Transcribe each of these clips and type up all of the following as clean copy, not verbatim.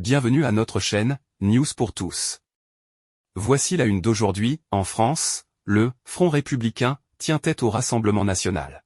Bienvenue à notre chaîne, News pour tous. Voici la une d'aujourd'hui. En France, le Front républicain tient tête au Rassemblement national.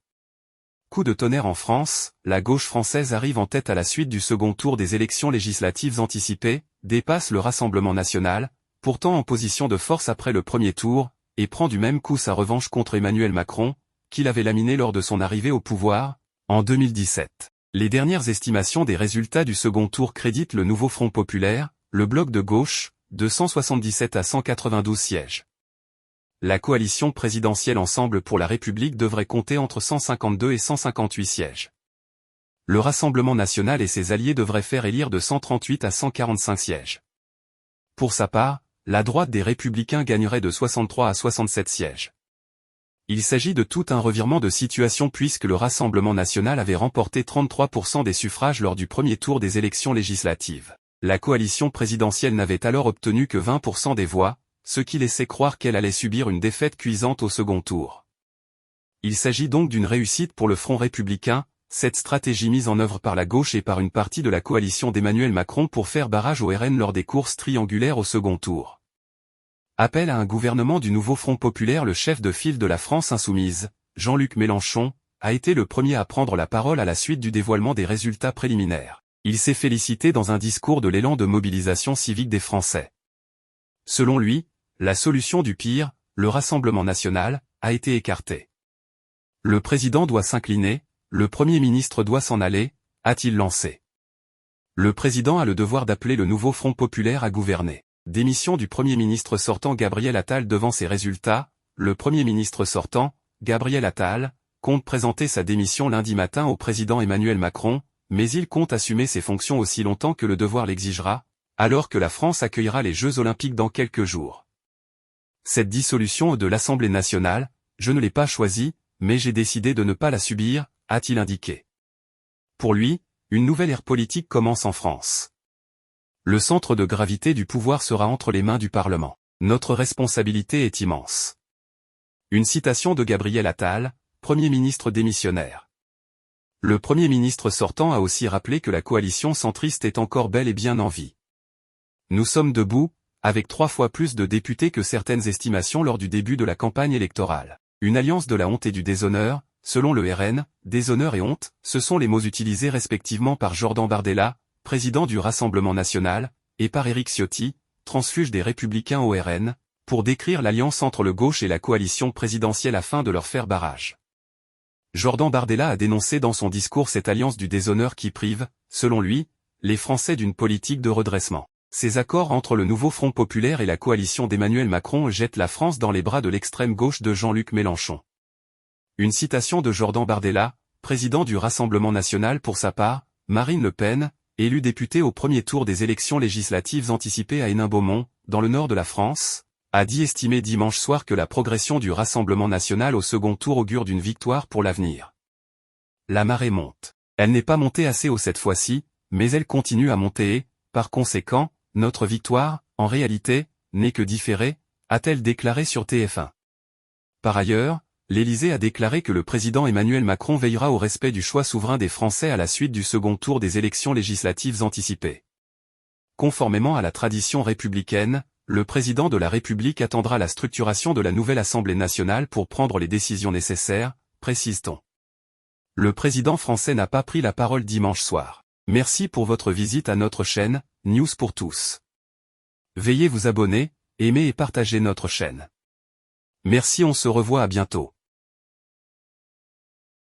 Coup de tonnerre en France, la gauche française arrive en tête à la suite du second tour des élections législatives anticipées, dépasse le Rassemblement national, pourtant en position de force après le premier tour, et prend du même coup sa revanche contre Emmanuel Macron, qu'il avait laminé lors de son arrivée au pouvoir, en 2017. Les dernières estimations des résultats du second tour créditent le nouveau Front populaire, le bloc de gauche, de 177 à 192 sièges. La coalition présidentielle Ensemble pour la République devrait compter entre 152 et 158 sièges. Le Rassemblement national et ses alliés devraient faire élire de 138 à 145 sièges. Pour sa part, la droite des Républicains gagnerait de 63 à 67 sièges. Il s'agit de tout un revirement de situation puisque le Rassemblement national avait remporté 33% des suffrages lors du premier tour des élections législatives. La coalition présidentielle n'avait alors obtenu que 20% des voix, ce qui laissait croire qu'elle allait subir une défaite cuisante au second tour. Il s'agit donc d'une réussite pour le Front républicain, cette stratégie mise en œuvre par la gauche et par une partie de la coalition d'Emmanuel Macron pour faire barrage au RN lors des courses triangulaires au second tour. Appel à un gouvernement du nouveau Front populaire. Le chef de file de la France insoumise, Jean-Luc Mélenchon, a été le premier à prendre la parole à la suite du dévoilement des résultats préliminaires. Il s'est félicité dans un discours de l'élan de mobilisation civique des Français. Selon lui, la solution du pire, le Rassemblement national, a été écartée. Le président doit s'incliner, le Premier ministre doit s'en aller, a-t-il lancé. Le président a le devoir d'appeler le nouveau Front populaire à gouverner. Démission du Premier ministre sortant Gabriel Attal. Devant ces résultats, le Premier ministre sortant, Gabriel Attal, compte présenter sa démission lundi matin au président Emmanuel Macron, mais il compte assumer ses fonctions aussi longtemps que le devoir l'exigera, alors que la France accueillera les Jeux Olympiques dans quelques jours. Cette dissolution de l'Assemblée nationale, je ne l'ai pas choisie, mais j'ai décidé de ne pas la subir, a-t-il indiqué. Pour lui, une nouvelle ère politique commence en France. Le centre de gravité du pouvoir sera entre les mains du Parlement. Notre responsabilité est immense. Une citation de Gabriel Attal, Premier ministre démissionnaire. Le Premier ministre sortant a aussi rappelé que la coalition centriste est encore bel et bien en vie. Nous sommes debout, avec 3 fois plus de députés que certaines estimations lors du début de la campagne électorale. Une alliance de la honte et du déshonneur, selon le RN, déshonneur et honte, ce sont les mots utilisés respectivement par Jordan Bardella, président du Rassemblement national, et par Éric Ciotti, transfuge des Républicains au RN, pour décrire l'alliance entre le gauche et la coalition présidentielle afin de leur faire barrage. Jordan Bardella a dénoncé dans son discours cette alliance du déshonneur qui prive, selon lui, les Français d'une politique de redressement. Ces accords entre le nouveau Front populaire et la coalition d'Emmanuel Macron jettent la France dans les bras de l'extrême gauche de Jean-Luc Mélenchon. Une citation de Jordan Bardella, président du Rassemblement national. Pour sa part, Marine Le Pen, élue députée au premier tour des élections législatives anticipées à Hénin-Beaumont, dans le nord de la France, a dit estimer dimanche soir que la progression du Rassemblement national au second tour augure d'une victoire pour l'avenir. La marée monte. Elle n'est pas montée assez haut cette fois-ci, mais elle continue à monter et, par conséquent, notre victoire, en réalité, n'est que différée, a-t-elle déclaré sur TF1. Par ailleurs, l'Élysée a déclaré que le président Emmanuel Macron veillera au respect du choix souverain des Français à la suite du second tour des élections législatives anticipées. Conformément à la tradition républicaine, le président de la République attendra la structuration de la nouvelle Assemblée nationale pour prendre les décisions nécessaires, précise-t-on. Le président français n'a pas pris la parole dimanche soir. Merci pour votre visite à notre chaîne, News pour tous. Veuillez vous abonner, aimer et partager notre chaîne. Merci, on se revoit à bientôt.